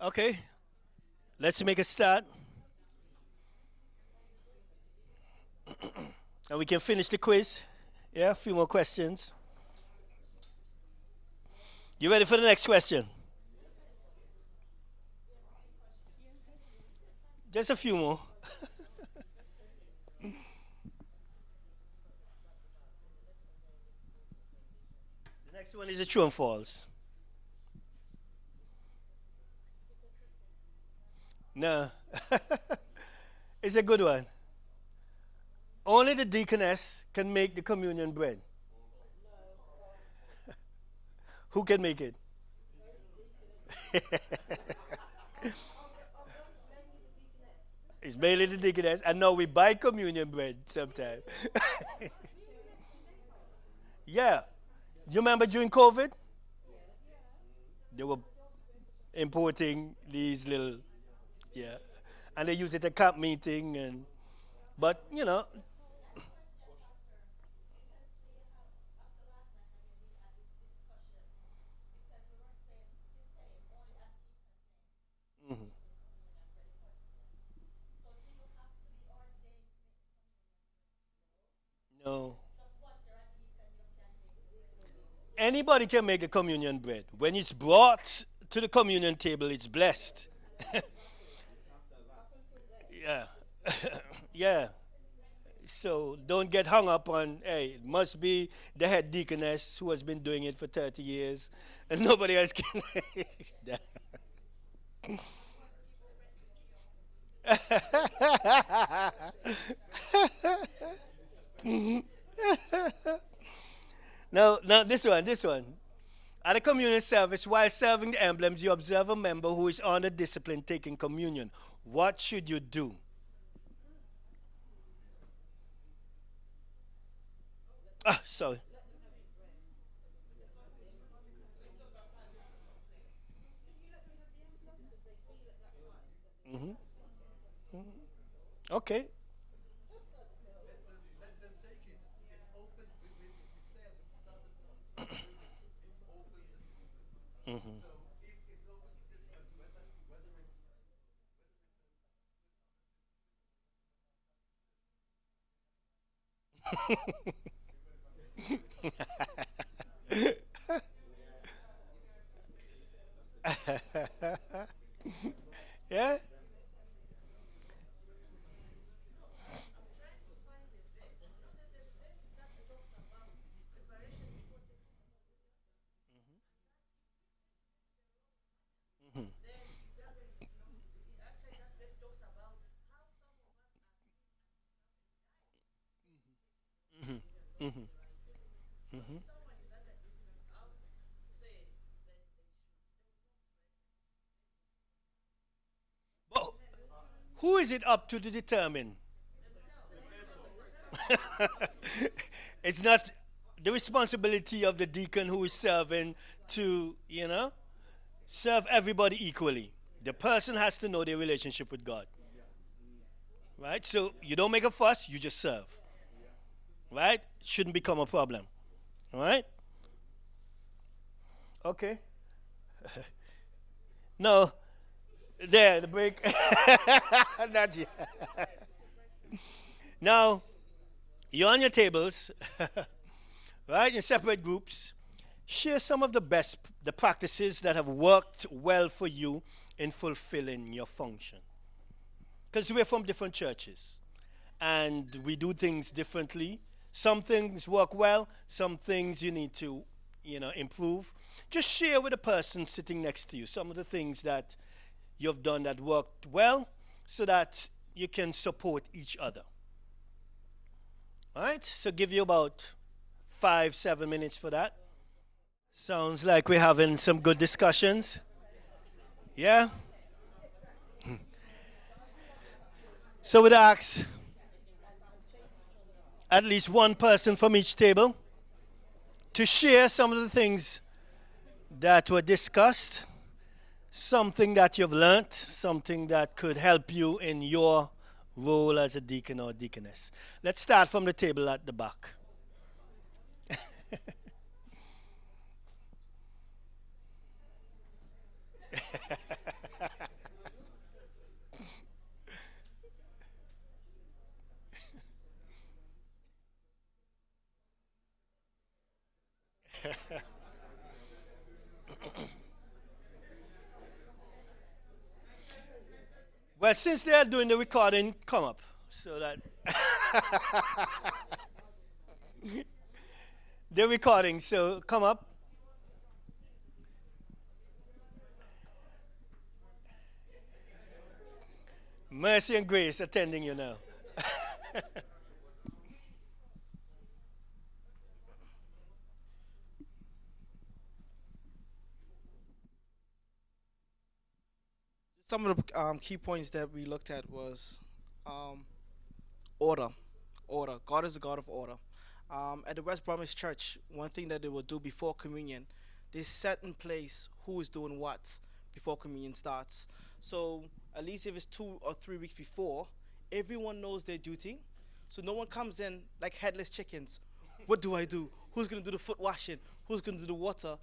Okay, let's make a start. And we can finish the quiz. Yeah, a few more questions. You ready for the next question? Just a few more. The next one is a true and false. No, it's a good one. Only the deaconess can make the communion bread. Who can make it? It's mainly the deaconess. And now we buy communion bread sometimes. Yeah. You remember during COVID? They were importing these little, yeah. And they use it at camp meeting and, but, mhm. No. Anybody can make the communion bread. When it's brought to the communion table, it's blessed. Yeah. Yeah. So don't get hung up on, hey, it must be the head deaconess who has been doing it for 30 years and nobody else can. Now this one. At a communion service, while serving the emblems, you observe a member who is on the discipline taking communion. What should you do? Ah, sorry. Hmm. Okay. Hmm. Yeah. Hmm. Hmm. Hmm. Hmm. But who is it up to determine? It's not the responsibility of the deacon who is serving to, serve everybody equally. The person has to know their relationship with God, right? So you don't make a fuss, you just serve, right? Shouldn't become a problem, all right? Okay. No, there, the break. Not yet. Now, you're on your tables, right, in separate groups. Share some of the practices that have worked well for you in fulfilling your function. Because we're from different churches and we do things differently. Some things work well, some things you need to, improve. Just share with the person sitting next to you some of the things that you've done that worked well so that you can support each other. All right? So give you about 5, 7 minutes for that. Sounds like we're having some good discussions. Yeah? So we'd ask at least one person from each table to share some of the things that were discussed, something that you've learned, something that could help you in your role as a deacon or deaconess. Let's start from the table at the back. Well, since they are doing the recording, come up so that they're recording. So come up. Mercy and grace attending you now. Some of the key points that we looked at was um, order. Order. God is a God of order. At the West Bromwich Church, one thing that they will do before communion, they set in place who is doing what before communion starts. So at least if it's 2 or 3 weeks before, everyone knows their duty. So no one comes in like headless chickens. What do I do? Who's going to do the foot washing? Who's going to do the water?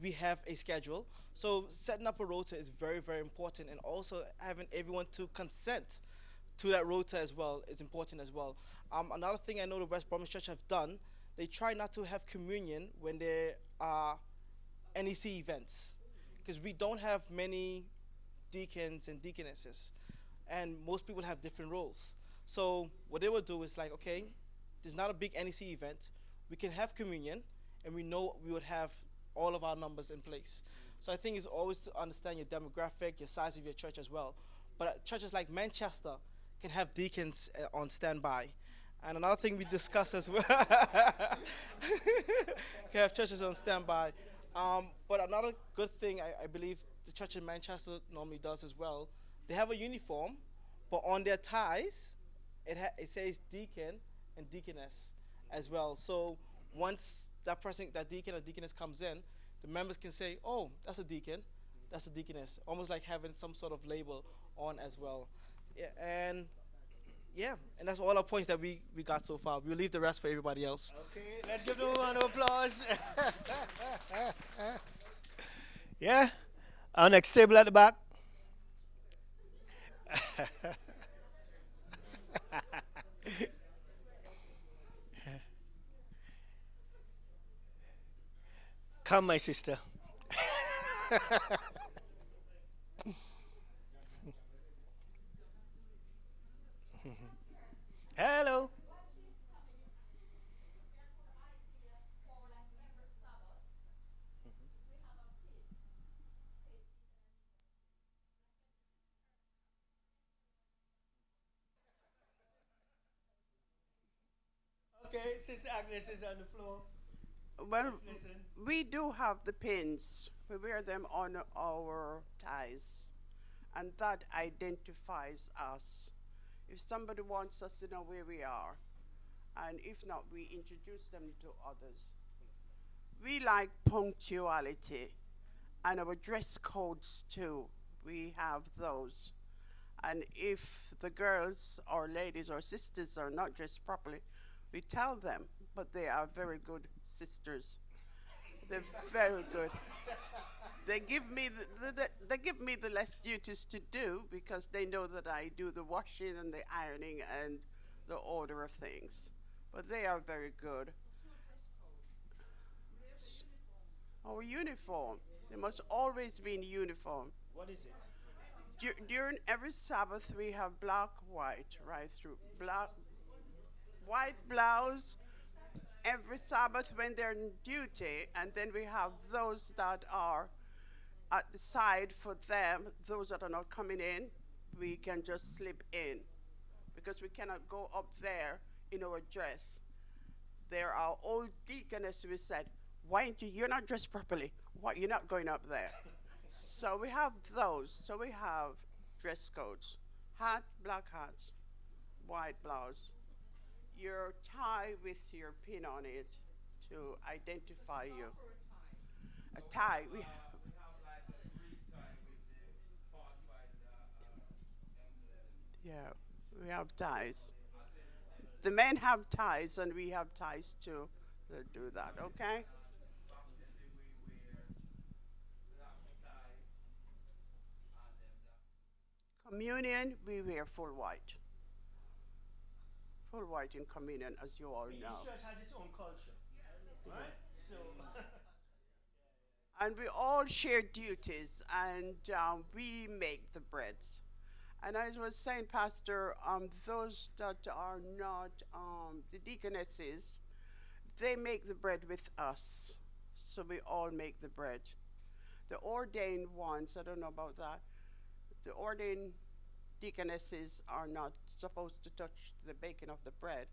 We have a schedule. So setting up a rota is very, very important, and also having everyone to consent to that rota as well is important as well. Another thing I know the West Bromwich Church have done, they try not to have communion when there are NEC events, because we don't have many deacons and deaconesses, and most people have different roles. So what they will do is like, okay, there's not a big NEC event, we can have communion, and we know we would have all of our numbers in place. So I think it's always to understand your demographic, your size of your church as well. But churches like Manchester can have deacons on standby. And another thing we discuss as well, can have churches on standby. But another good thing I believe the church in Manchester normally does as well, they have a uniform, but on their ties, it says deacon and deaconess as well. So once that person, that deacon or deaconess comes in, the members can say, "Oh, that's a deacon, that's a deaconess," almost like having some sort of label on as well. Yeah, and yeah, and that's all our points that we got so far. We'll leave the rest for everybody else. Okay, let's give them a round of applause. Yeah. Our next table at the back. Come, my sister. Hello. Okay, Sister Agnes is on the floor. Well, Let's listen. we do have the pins. We wear them on our ties, and that identifies us. If somebody wants us to know where we are, and if not, we introduce them to others. We like punctuality, and our dress codes too. We have those. And if the girls or ladies or sisters are not dressed properly, we tell them, but they are very good sisters. They're very good. They give me they give me the less duties to do because they know that I do the washing and the ironing and the order of things. But they are very good. Our uniform. They must always be in uniform. What is it? During every Sabbath, we have black, white, right through. Black, white blouse every Sabbath when they're on duty, and then we have those that are at the side for them, those that are not coming in, we can just slip in because we cannot go up there in our dress. There are old deaconesses who said, "Why aren't you? You're not dressed properly. Why you're not going up there?" So we have those. So we have dress codes: hat, black hat, white blouse, your tie with your pin on it to identify you. A tie. Yeah, we have ties. The men have ties, and we have ties too. That do that. Okay. Communion, we wear full white in communion, as you all Each know. church has its own culture, right? So and we all share duties, and we make the bread. And as I was saying, Pastor, those that are not the deaconesses, they make the bread with us. So we all make the bread. The ordained ones, I don't know about that. The ordained deaconesses are not supposed to touch the baking of the bread.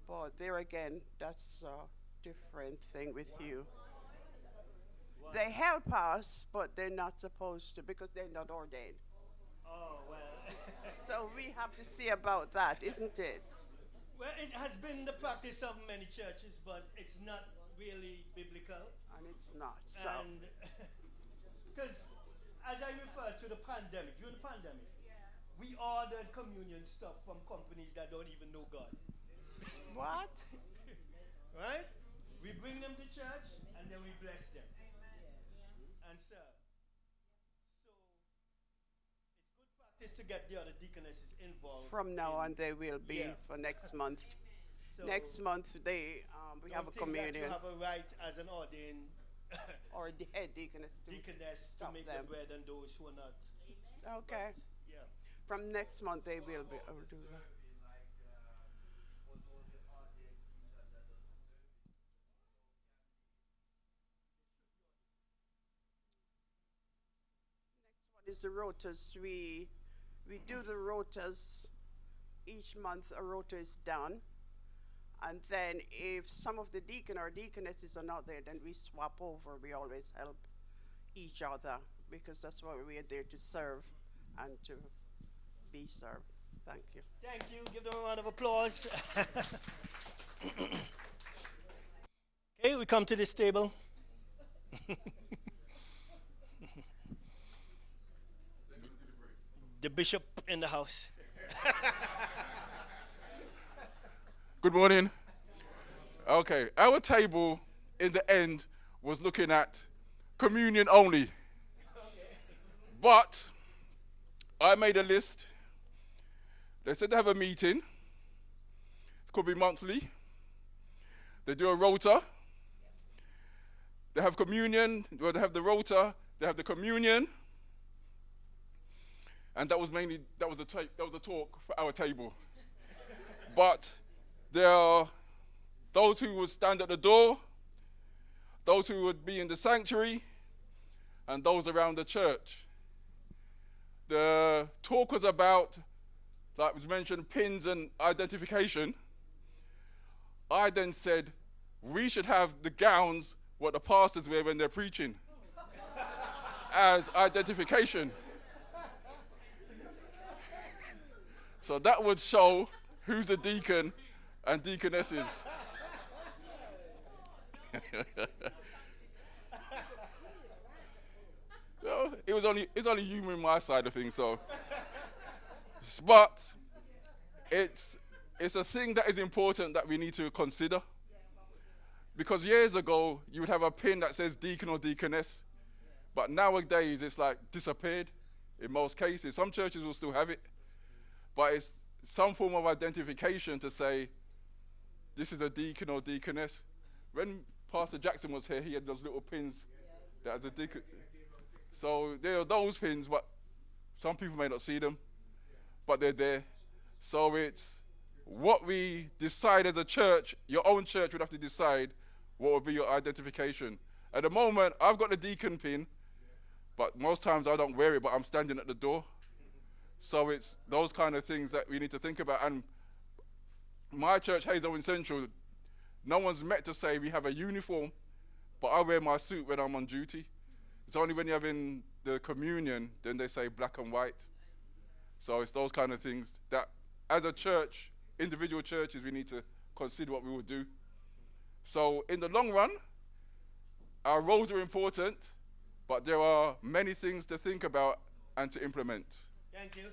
But there again, that's a different thing with you. They help us, but they're not supposed to because they're not ordained. Oh, well. So we have to see about that, isn't it? Well, it has been the practice of many churches, but it's not really biblical. And it's not. So, And because, as I refer to the pandemic, during the pandemic, we ordered communion stuff from companies that don't even know God. what? Right? We bring them to church and then we bless them and serve. So it's good practice to get the other deaconesses involved. From now on, they will be Yeah. for next month. So Next month, we have a don't think that you communion have a right as an ordained or the head deaconess to deaconess to stop make them. the bread and those who are not. Okay. Yeah. From next month, they will be able to do that. What is the rotas? We do the rotas each month. A rota is done, and then if some of the deacon or deaconesses are not there, then we swap over. We always help each other because that's what we are there to serve and to be served. Thank you. Thank you. Give them a round of applause. Okay, we come to this table. The bishop in the house. Good morning. Okay, our table in the end was looking at communion only. But I made a list. They said they have a meeting. It could be monthly. They do a rota. They have communion. Well, they have the rota. They have the communion. And that was the talk for our table. But there are those who would stand at the door, those who would be in the sanctuary, and those around the church. The talk was about, like was mentioned, pins and identification. I then said, we should have the gowns what the pastors wear when they're preaching as identification. So that would show who's the deacon and deaconesses. No, it's only humor in my side of things, so. But it's a thing that is important that we need to consider. Because years ago, you would have a pin that says deacon or deaconess, but nowadays it's like disappeared in most cases. Some churches will still have it, but it's some form of identification to say, this is a deacon or deaconess. When Pastor Jackson was here, he had those little pins that as a deacon. So there are those pins, but some people may not see them, but they're there. So it's what we decide as a church. Your own church would have to decide what would be your identification. At the moment, I've got the deacon pin, but most times I don't wear it, but I'm standing at the door. So it's those kind of things that we need to think about. And my church, Hazelwood Central, no one's met to say we have a uniform, but I wear my suit when I'm on duty. It's only when you're having the communion, then they say black and white. So it's those kind of things that, as a church, individual churches, we need to consider what we will do. So in the long run, our roles are important, but there are many things to think about and to implement. Thank you.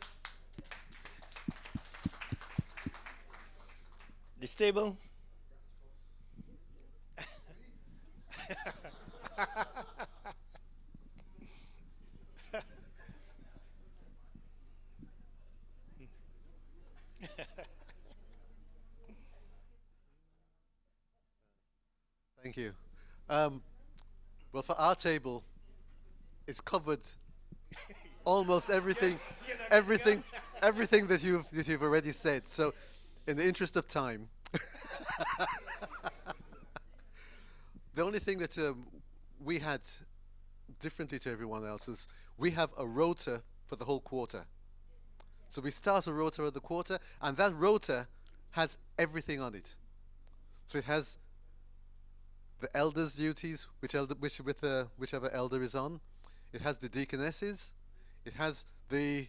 This table. Thank you. Well, for our table, it's covered almost everything, everything, everything that you've already said. So, in the interest of time, the only thing that we had differently to everyone else is we have a rota for the whole quarter. So we start a rota of the quarter, and that rota has everything on it. So it has the elders' duties, whichever elder is on. It has the deaconesses. It has the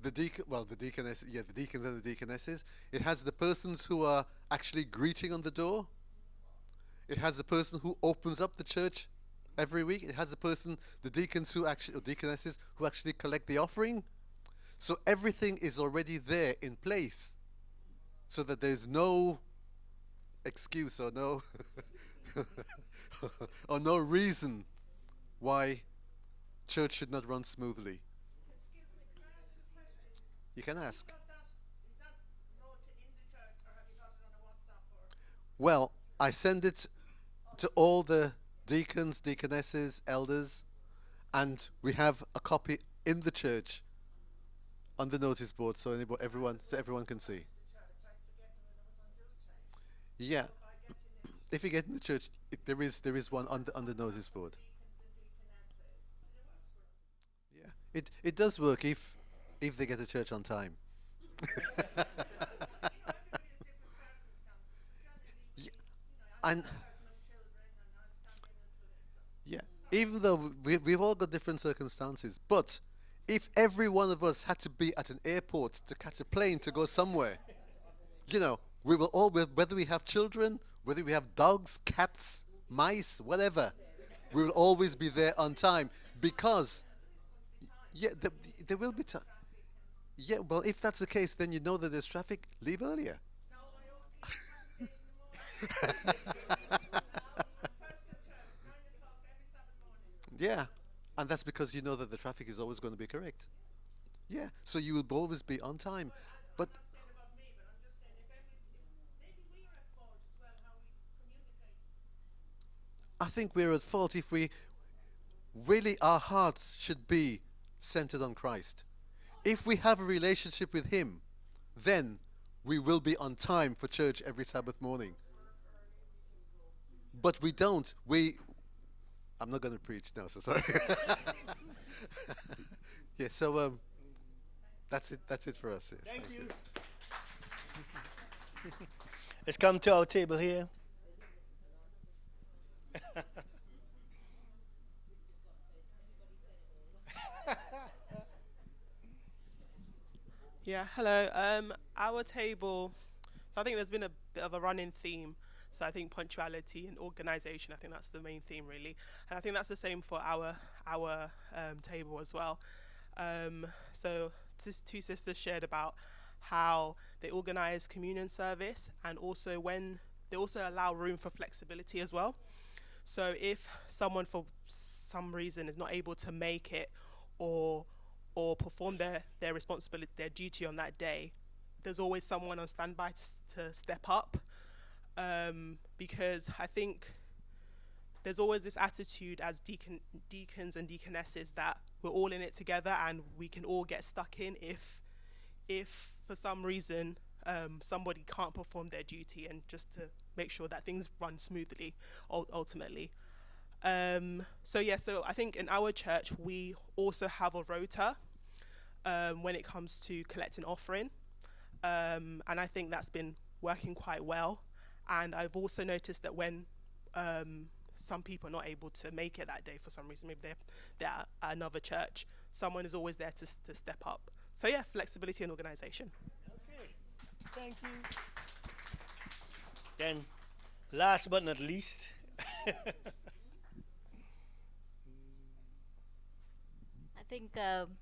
deaconess, yeah, the deacons and the deaconesses. It has the persons who are actually greeting on the door. It has the person who opens up the church every week. It has the deacons or deaconesses who actually collect the offering. So everything is already there in place, so that there's no excuse or no or no reason why church should not run smoothly. You can ask. Well, I send it to all the deacons, deaconesses, elders, and we have a copy in the church on the notice board, so everyone can see. Yeah, if you get in the church, there is one on the notice board. Yeah, it does work if they get to church on time. Yeah, and yeah, even though we've all got different circumstances, but if every one of us had to be at an airport to catch a plane to go somewhere, we will all, whether we have children, whether we have dogs, cats, mice, whatever, we will always be there on time because, yeah, there will be time. Yeah, well, if that's the case, then you know that there's traffic, leave earlier. Yeah, and that's because you know that the traffic is always going to be correct. Yeah, so you will always be on time. But I think we're at fault if we really, our hearts should be centered on Christ. If we have a relationship with Him, then we will be on time for church every Sabbath morning. But we don't. I'm not going to preach now, so sorry. Yeah, so that's it. That's it for us. Yes, Thank you. Let's come to our table here. Yeah, hello. Our table. So I think there's been a bit of a running theme. So I think punctuality and organisation. I think that's the main theme really, and I think that's the same for our table as well. So these two sisters shared about how they organise communion service, and also when they also allow room for flexibility as well. So if someone for some reason is not able to make it, or perform their responsibility, their duty on that day, there's always someone on standby to step up. Because I think there's always this attitude as deacons and deaconesses that we're all in it together and we can all get stuck in if for some reason somebody can't perform their duty, and just to make sure that things run smoothly ultimately. So I think in our church we also have a rota when it comes to collecting offering, and I think that's been working quite well. And I've also noticed that when some people are not able to make it that day for some reason, maybe they're at another church, someone is always there to step up. So yeah, flexibility and organisation. Okay, thank you. Then, last but not least, I think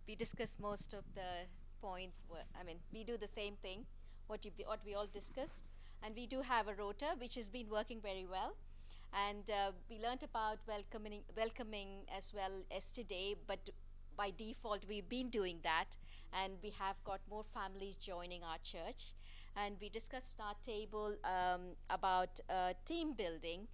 we discussed most of the points. I mean, we do the same thing, what we all discussed, and we do have a rota which has been working very well. And we learnt about welcoming as well yesterday, but by default we've been doing that, and we have got more families joining our church. And we discussed at our table about team building.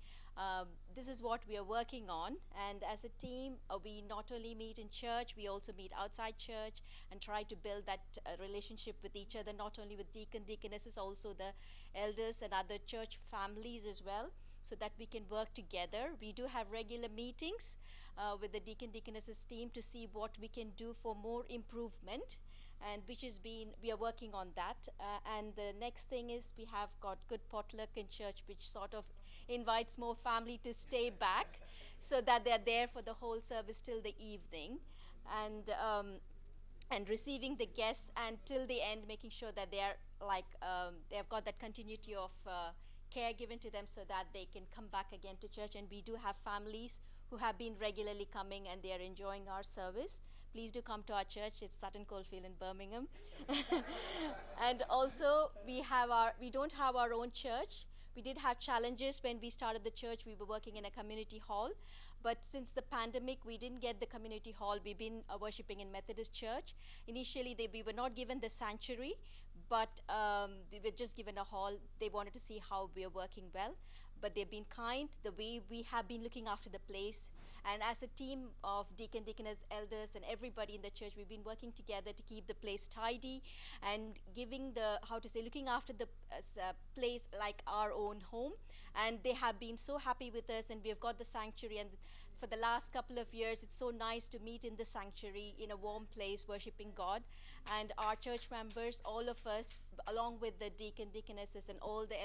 This is what we are working on, and as a team, we not only meet in church, we also meet outside church and try to build that relationship with each other, not only with deaconesses, also the elders and other church families as well, so that we can work together. We do have regular meetings with the deaconesses team to see what we can do for more improvement, and which has been, we are working on that. And the next thing is we have got good potluck in church, which sort of invites more family to stay back so that they're there for the whole service till the evening, and receiving the guests and till the end, making sure that they are like they have got that continuity of care given to them so that they can come back again to church. And we do have families who have been regularly coming and they are enjoying our service. Please do come to our church. It's Sutton Coldfield in Birmingham. And also we don't have our own church. We did have challenges when we started the church. We were working in a community hall, but since the pandemic, we didn't get the community hall. We've been worshiping in Methodist Church. Initially, we were not given the sanctuary, but we were just given a hall. They wanted to see how we are working well, but they've been kind, the way we have been looking after the place. And as a team of deaconess, elders, and everybody in the church, we've been working together to keep the place tidy and giving looking after the place like our own home. And they have been so happy with us, and we have got the sanctuary. And for the last couple of years, it's so nice to meet in the sanctuary in a warm place, worshiping God. And our church members, all of us, along with the deaconesses and all the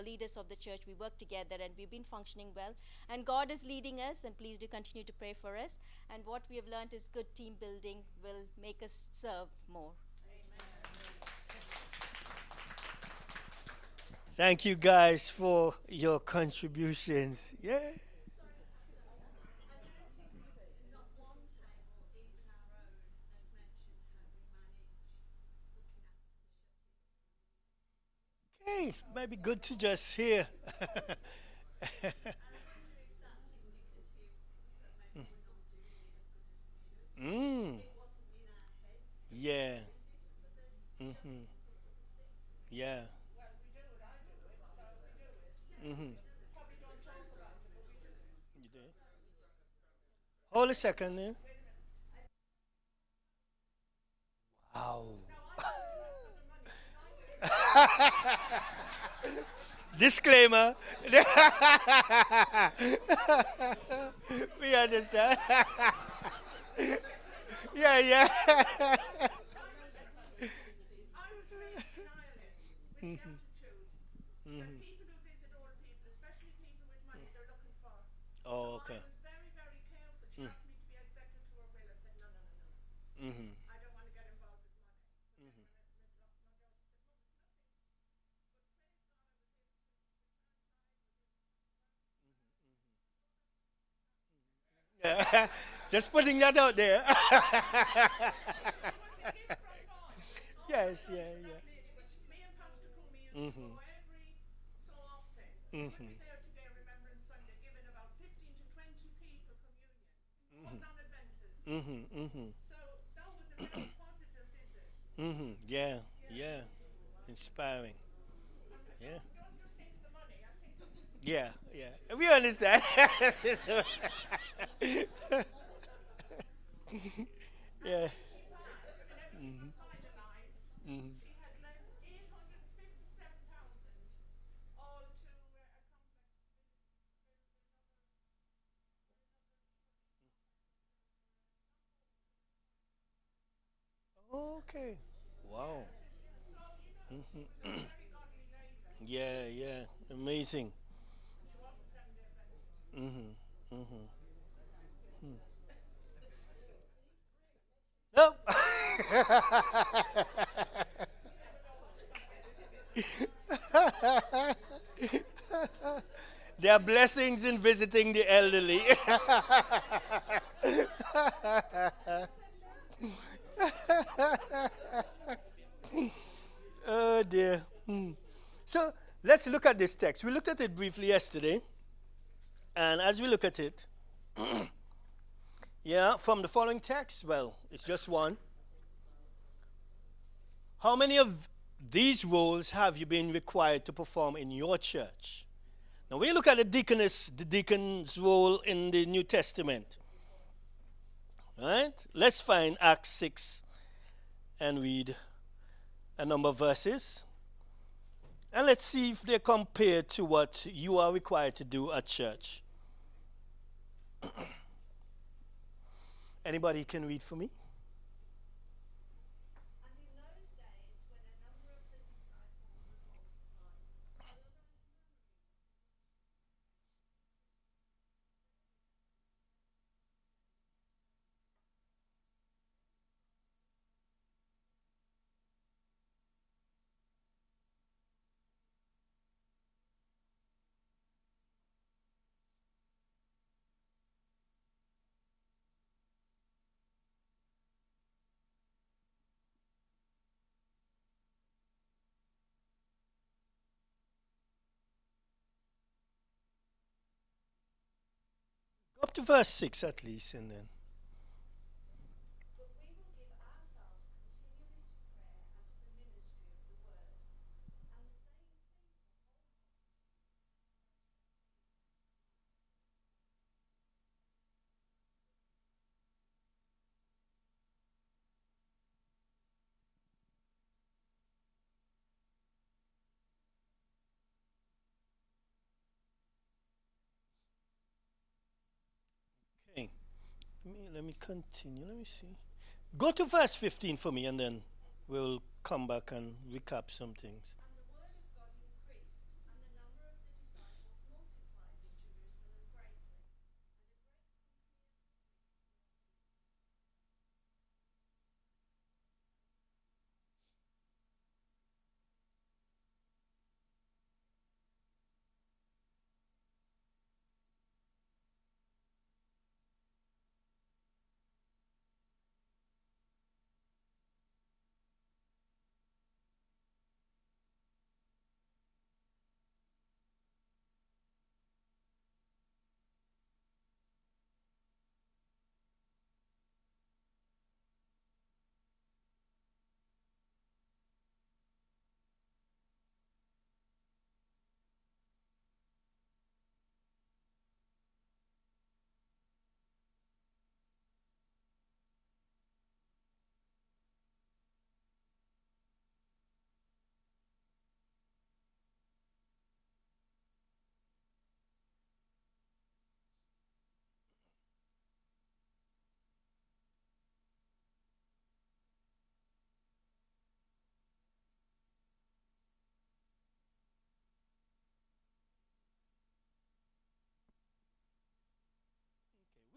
leaders of the church, we work together and we've been functioning well. And God is leading us, and please do continue to pray for us. And what we have learned is good team building will make us serve more. Thank you guys for your contributions. Yeah. Hey, might be good to just hear. Mm. Yeah. Mhm. Yeah. Mhm. You did. Hold a second there. Wow. Disclaimer. We understand. Yeah, yeah. Oh, okay. Mm-hmm. Yeah. Just putting that out there. Yes, yeah, yeah. Mm-hmm. Mm-hmm. Mm-hmm. Mm-hmm. Mm-hmm. Yeah, yeah. Inspiring. Yeah. Yeah, yeah. We understand. Yeah. Mm-hmm. Okay. Wow. Yeah, yeah. Amazing. Mm-hmm. Mm-hmm. Nope. There are blessings in visiting the elderly. Oh dear. So let's look at this text. We looked at it briefly yesterday, and as we look at it, yeah, from the following text, well, it's just one. How many of these roles have you been required to perform in your church? Now, when you look at the deacon's role in the New Testament, right? Let's find Acts 6 and read a number of verses. And let's see if they compare to what you are required to do at church. Anybody can read for me? Up to verse 6 at least, and then. Okay. Let me continue. Let me see. Go to verse 15 for me, and then we'll come back and recap some things.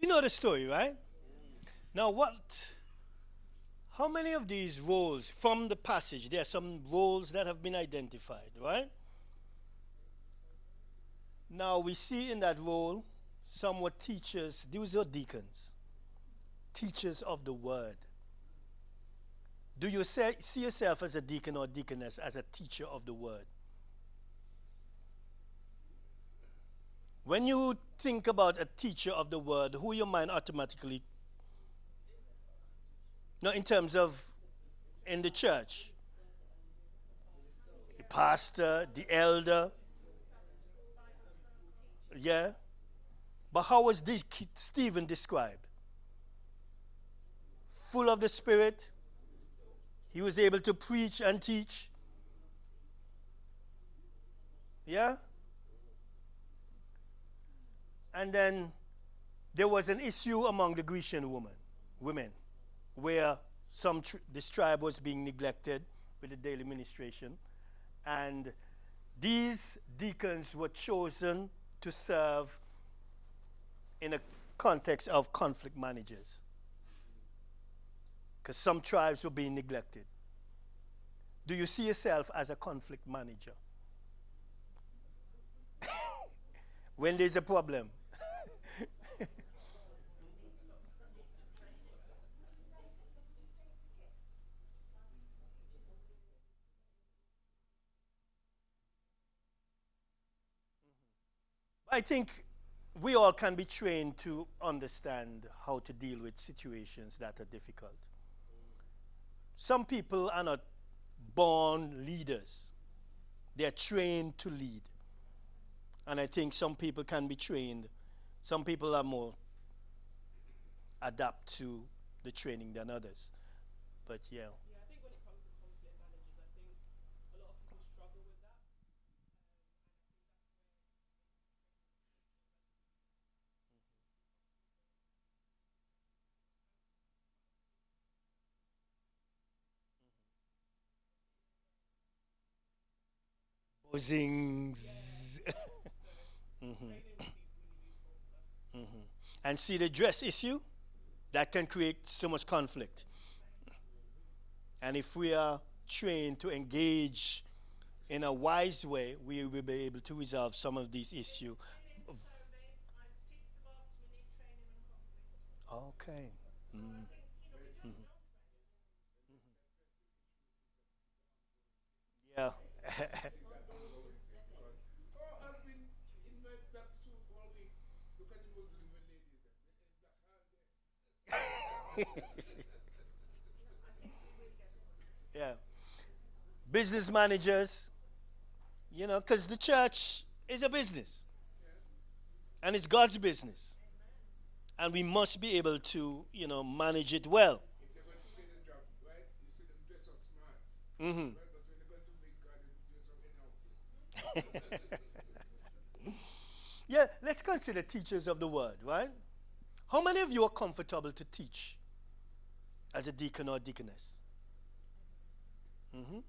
We know the story, right? Now, how many of these roles from the passage, there are some roles that have been identified, right? Now, we see in that role, some were teachers, these are deacons, teachers of the word. Do you see yourself as a deacon or deaconess, as a teacher of the word? When you think about a teacher of the word, who your mind automatically, no, in terms of in the church, the pastor, the elder, yeah. But how was Stephen described? Full of the Spirit. He was able to preach and teach. Yeah? And then there was an issue among the Grecian women, where this tribe was being neglected with the daily ministration. And these deacons were chosen to serve in a context of conflict managers, because some tribes were being neglected. Do you see yourself as a conflict manager? When there's a problem. I think we all can be trained to understand how to deal with situations that are difficult. Some people are not born leaders. They are trained to lead. And I think some people can be trained. Some people are more adapt to the training than others. But yeah. Yeah, I think when it comes to conflict managers, I think a lot of people struggle with that. Buzzings. And see the dress issue? That can create so much conflict. And if we are trained to engage in a wise way, we will be able to resolve some of these issues. Okay. Yeah. Yeah. Business managers, because the church is a business and it's God's business. And we must be able to, manage it well. Hmm. Yeah, let's consider teachers of the word, right? How many of you are comfortable to teach as a deacon or deaconess? Hmm.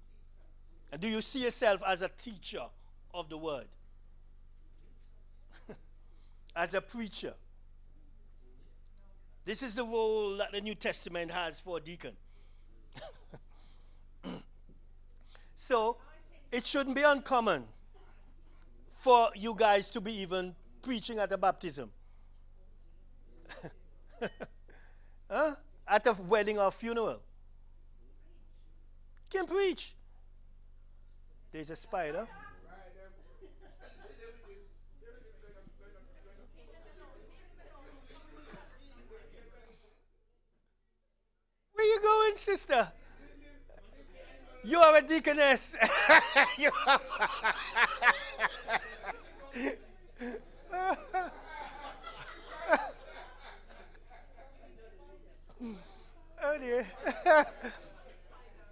And do you see yourself as a teacher of the word? As a preacher? This is the role that the New Testament has for a deacon. So, it shouldn't be uncommon for you guys to be even preaching at a baptism. Huh? At a wedding or funeral. Can preach. There's a spider. Where you going, sister? You are a deaconess. You are- oh dear.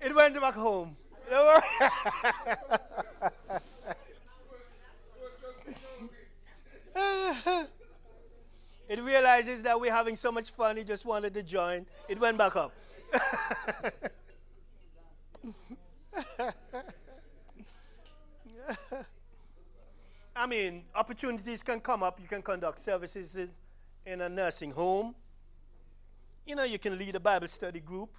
It went back home. It realizes that we're having so much fun, it just wanted to join. It went back up. I mean, opportunities can come up. You can conduct services in a nursing home. You can lead a Bible study group.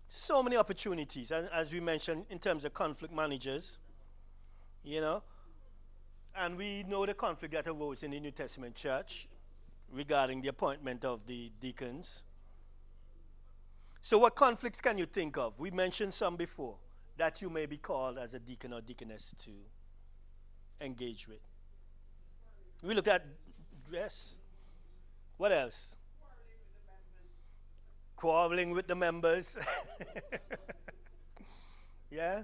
So many opportunities, and as we mentioned, in terms of conflict managers, you know. And we know the conflict that arose in the New Testament church regarding the appointment of the deacons. So, what conflicts can you think of? We mentioned some before that you may be called as a deacon or deaconess to engage with. We looked at dress. What else? Quarreling with the members. Yeah.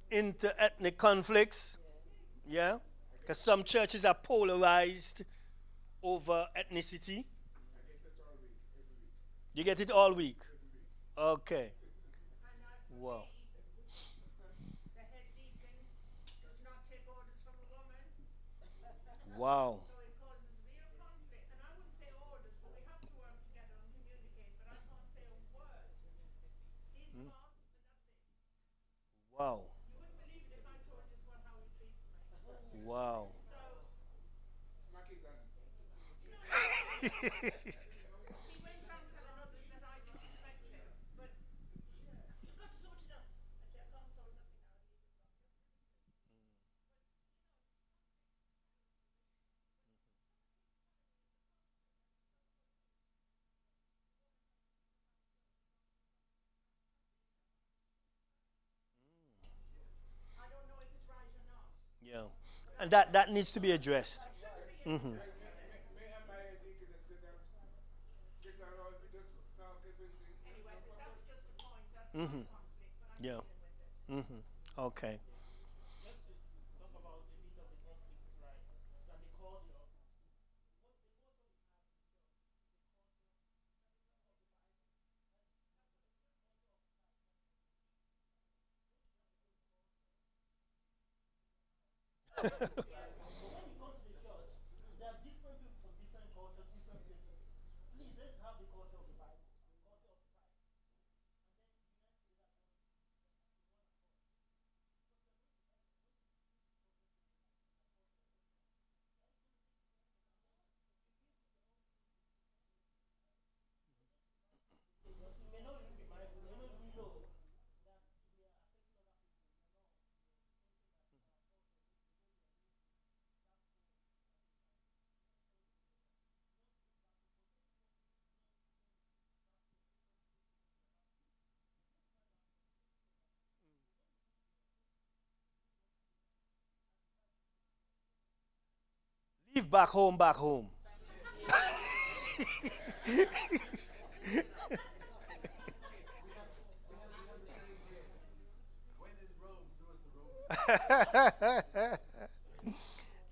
Inter-ethnic conflicts. Yeah. Because some churches are polarized over ethnicity. You get it all week. Okay. Wow. Wow. Wow. Wow. Yeah. And that needs to be addressed. Hmm. Hmm. Yeah. Hmm. Okay. Leave back home, back home.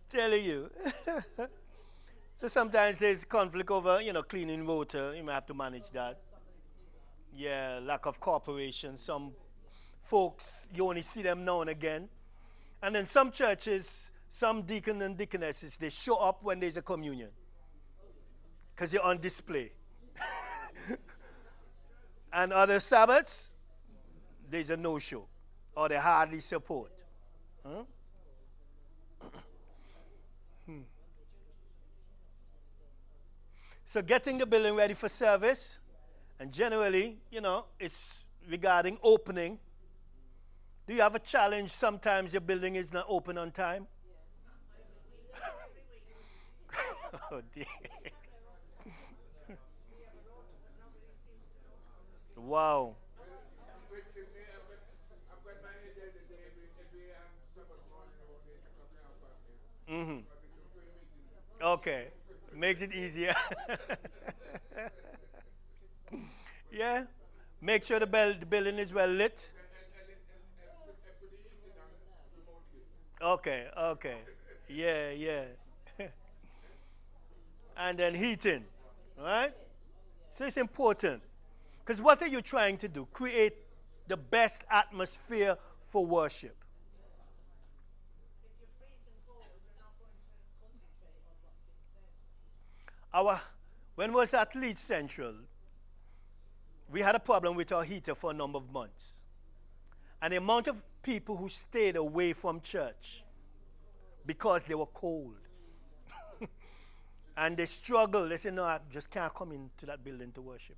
Telling you. So sometimes there's conflict over, cleaning water. You might have to manage that. Yeah, lack of cooperation. Some folks, you only see them now and again. And then some churches, some deacon and deaconesses, they show up when there's a communion because you're on display. And other Sabbaths, there's a no-show or they hardly support. Huh? So getting the building ready for service, and generally, it's regarding opening. Do you have a challenge sometimes your building is not open on time? Oh dear. Wow. Mm-hmm. Okay. Makes it easier. Yeah. Make sure the building is well lit. Okay, okay. Yeah, yeah. And then heating. Right? So it's important. Because what are you trying to do? Create the best atmosphere for worship. Our, when was at Leeds Central, we had a problem with our heater for a number of months. And the amount of people who stayed away from church because they were cold. And they struggled. They said, no, I just can't come into that building to worship.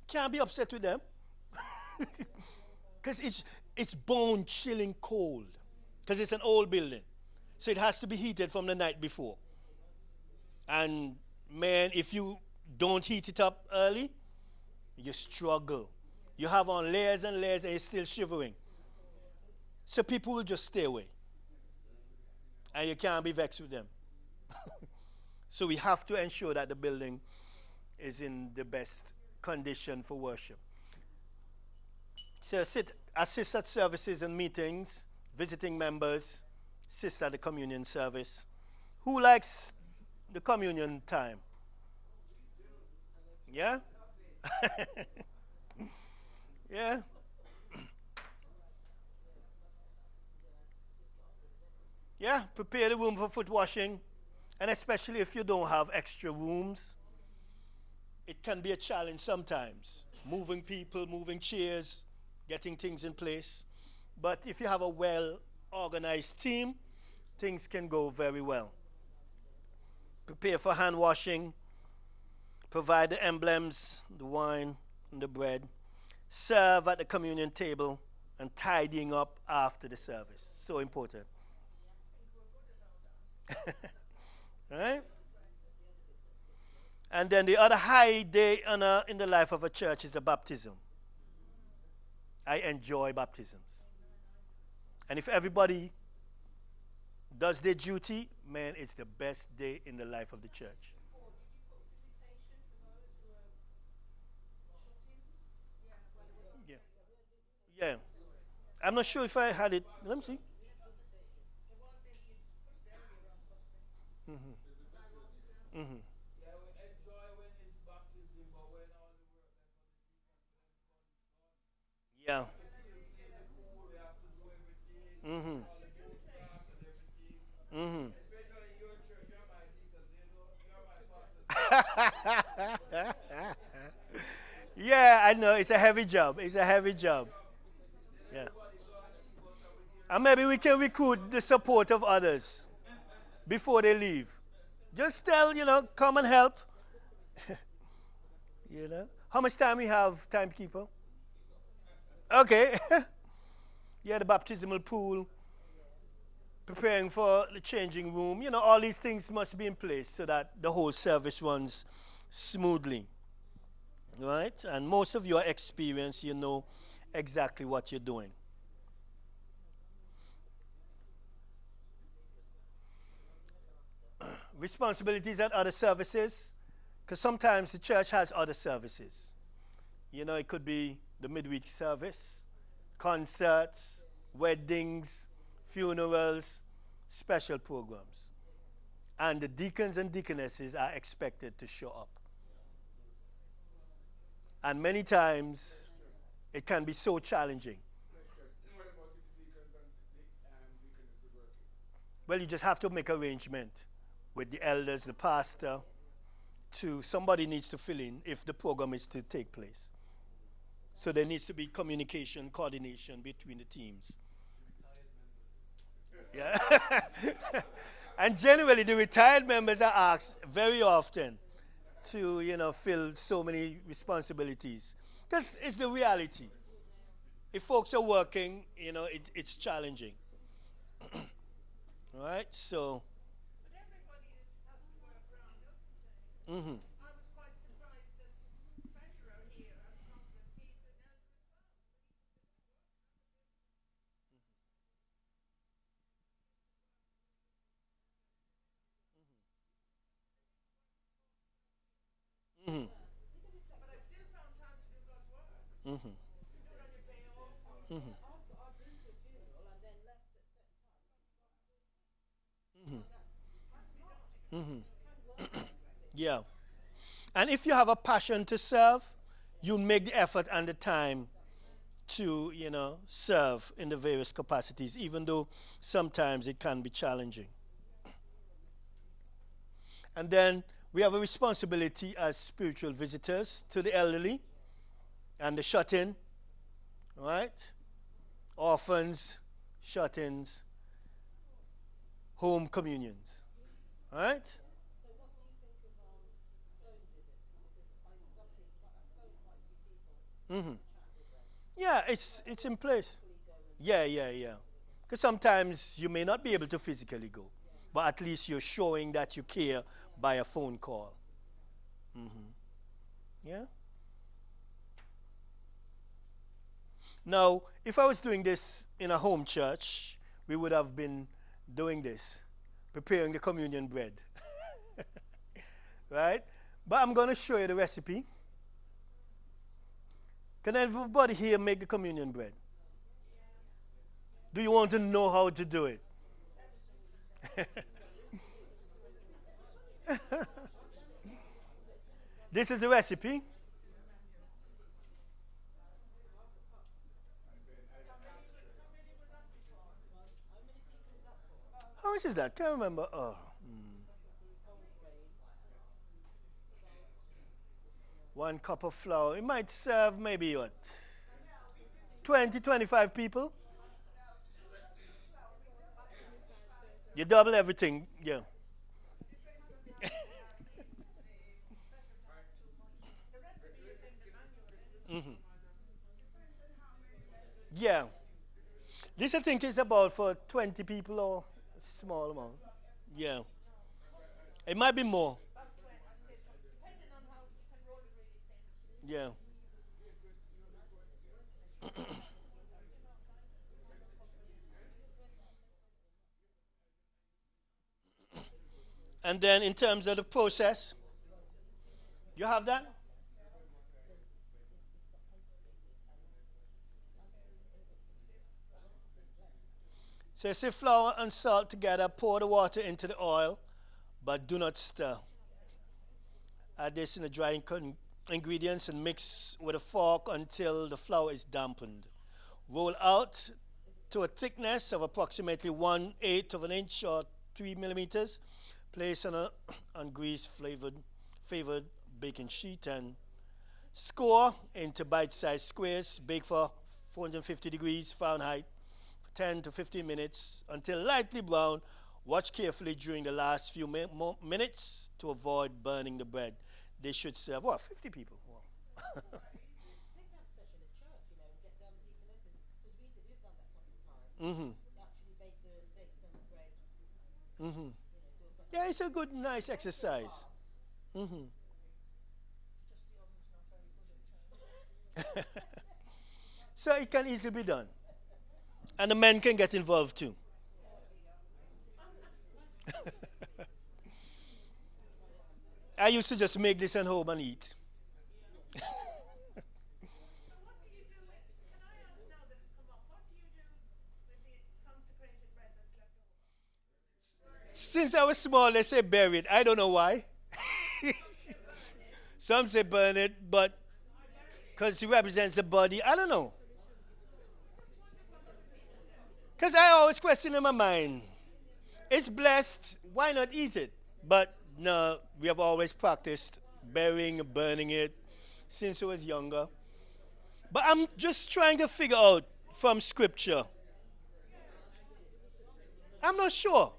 Can't be upset with them. Because it's bone chilling cold. Because it's an old building. So it has to be heated from the night before. And man, if you don't heat it up early, you struggle. You have on layers and layers and you're still shivering. So people will just stay away. And you can't be vexed with them. So we have to ensure that the building is in the best condition for worship. So assist at services and meetings, visiting members, assist at the communion service. Who likes the communion time? Yeah? Yeah? Yeah, prepare the room for foot washing. And especially if you don't have extra rooms, it can be a challenge sometimes. Moving people, moving chairs, getting things in place. But if you have a well organized team, things can go very well. Prepare for hand washing, provide the emblems, the wine, and the bread. Serve at the communion table, and tidying up after the service. So important. Right? And then the other high day in the life of a church is a baptism. I enjoy baptisms. And if everybody does their duty, man, it's the best day in the life of the church. Yeah. Yeah. I'm not sure if I had it. Let me see. Hmm. Yeah. Hmm. Mhm. Yeah, I know. It's a heavy job. It's a heavy job. Yeah. And maybe we can recruit the support of others before they leave. Just tell, come and help. How much time we have, timekeeper? Okay. Yeah, the baptismal pool, preparing for the changing room. All these things must be in place so that the whole service runs smoothly. Right? And most of your experience, you know exactly what you're doing. Responsibilities at other services, because sometimes the church has other services. It could be the midweek service, concerts, weddings, funerals, special programs. And the deacons and deaconesses are expected to show up. And many times it can be so challenging. Well, you just have to make arrangement with the elders, the pastor, somebody needs to fill in if the program is to take place. So there needs to be communication, coordination between the teams. Yeah. And generally the retired members are asked very often to, fill so many responsibilities. Because it's the reality. If folks are working, it's challenging. All right, so. Mm-hmm. Mm-hmm. Mm-hmm. Mm-hmm. Mm-hmm. Yeah. And if you have a passion to serve, you make the effort and the time to, serve in the various capacities, even though sometimes it can be challenging. And then we have a responsibility as spiritual visitors to the elderly and the shut-in, right? Orphans, shut-ins, home communions, right? Mm-hmm. Yeah, it's in place. Yeah, yeah, yeah. Because sometimes you may not be able to physically go, but at least you're showing that you care by a phone call. Mm-hmm. Yeah. Now, if I was doing this in a home church, we would have been doing this, preparing the communion bread. Right? But I'm going to show you the recipe. Can everybody here make the communion bread? Do you want to know how to do it? This is the recipe. How much is that? Can't remember. Oh. 1 cup of flour. It might serve maybe what? 20, 25 people? You double everything, yeah. Mm-hmm. Yeah. This I think is about for 20 people or a small amount. Yeah. It might be more. Yeah. And then in terms of the process, you have that? So sift flour and salt together, pour the water into the oil, but do not stir. Add this in the dry ingredients and mix with a fork until the flour is dampened. Roll out to a thickness of approximately 1/8 of an inch or 3 millimeters. Place on a on grease flavored baking sheet and score into bite-sized squares. Bake for 450 degrees Fahrenheit for 10 to 15 minutes until lightly brown. Watch carefully during the last few minutes to avoid burning the bread. They should serve, what, 50 people? Wow. Mm-hmm. Mm-hmm. Yeah, it's a good, nice exercise. Mm-hmm. So it can easily be done. And the men can get involved too. I used to just make this at home and eat. Since I was small, they say bury it. I don't know why. Some say burn it, but because it represents the body, I don't know. Because I always question in my mind, it's blessed, why not eat it? But no, we have always practiced burying, burning it since I was younger. But I'm just trying to figure out from scripture. I'm not sure.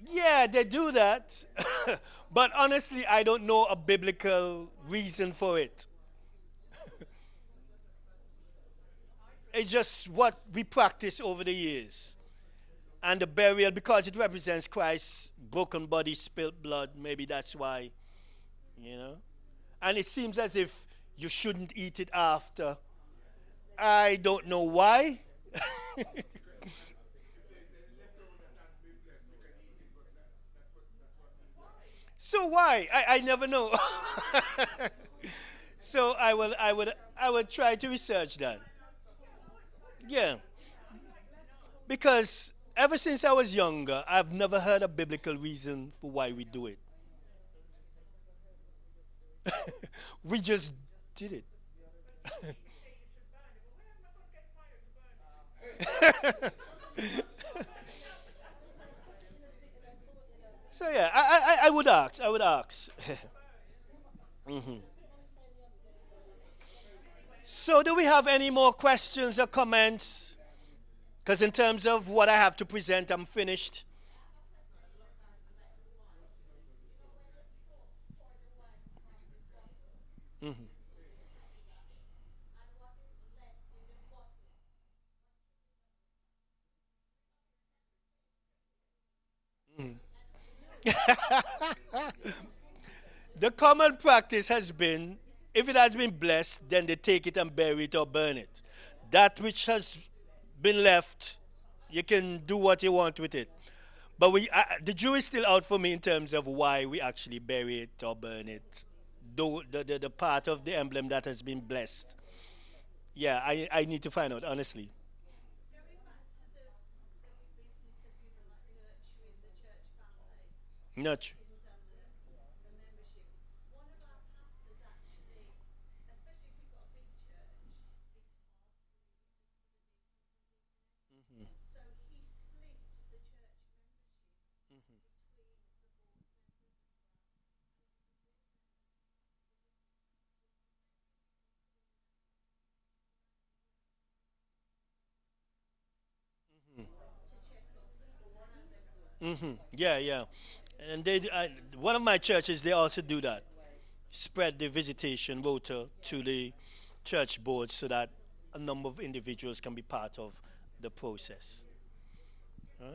Yeah, they do that. But honestly, I don't know a biblical reason for it. It's just what we practice over the years. And the burial, because it represents Christ's broken body, spilt blood, maybe that's why, you know. And it seems as if you shouldn't eat it after. I don't know why. So why? I never know. So I would try to research that. Yeah. Because ever since I was younger, I've never heard a biblical reason for why we do it. We just did it. So yeah, I would ask. I would ask. Mhm. So do we have any more questions or comments? Because in terms of what I have to present, I'm finished. Mhm. Mhm. The common practice has been, if it has been blessed, then they take it and bury it or burn it. That which has been left, you can do what you want with it. But the jury is still out for me in terms of why we actually bury it or burn it. Though the part of the emblem that has been blessed. Yeah, I need to find out, honestly. Not true. Yeah, yeah. And one of my churches, they also do that. Spread the visitation rota to the church board so that a number of individuals can be part of the process. Huh?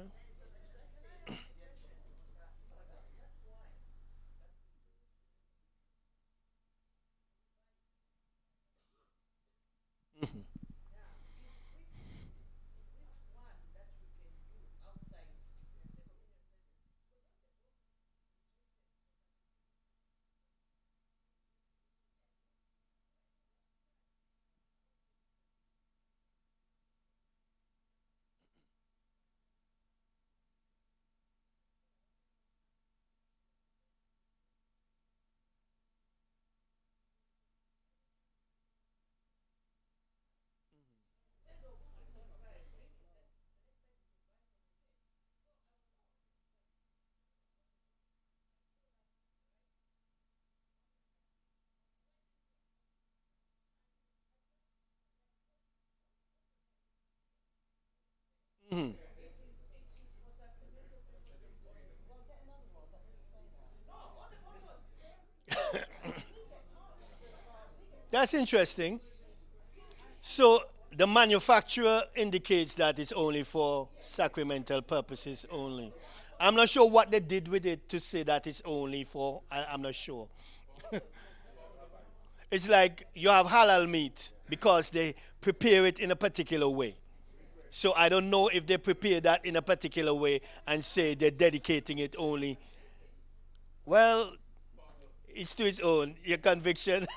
That's interesting. So the manufacturer indicates that it's only for sacramental purposes only. I'm not sure what they did with it to say that it's only for, I'm not sure. It's like you have halal meat because they prepare it in a particular way. So I don't know if they prepare that in a particular way and say they're dedicating it only. Well, it's to its own. Your conviction.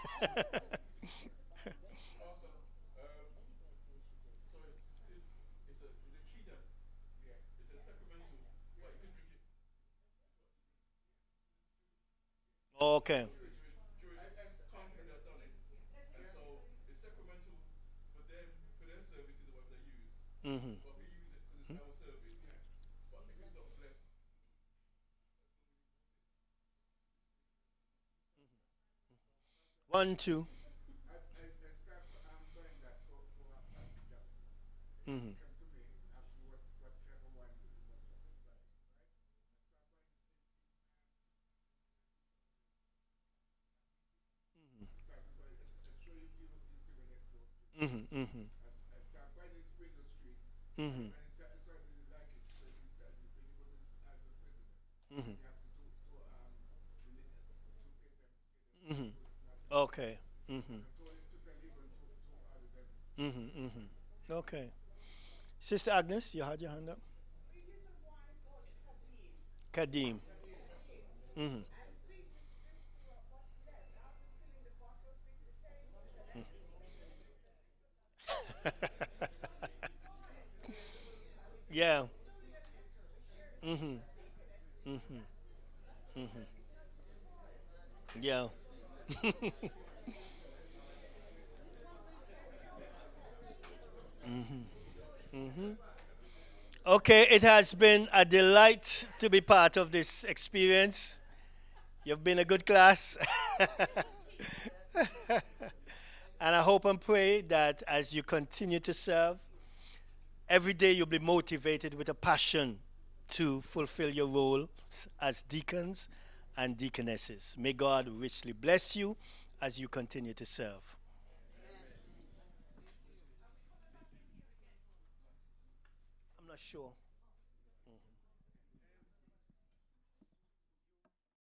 Okay. Hmm. 1, 2. Hmm. Hmm. Hmm. Hmm. Hmm. Hmm. Okay. Hmm. Hmm. Hmm. Okay. Sister Agnes, you had your hand up. Kadim. Hmm. Yeah. Hmm. Hmm. Yeah. Okay, it has been a delight to be part of this experience. You've been a good class. And I hope and pray that as you continue to serve, every day you'll be motivated with a passion to fulfill your role as deacons and deaconesses. May God richly bless you as you continue to serve. I'm not sure.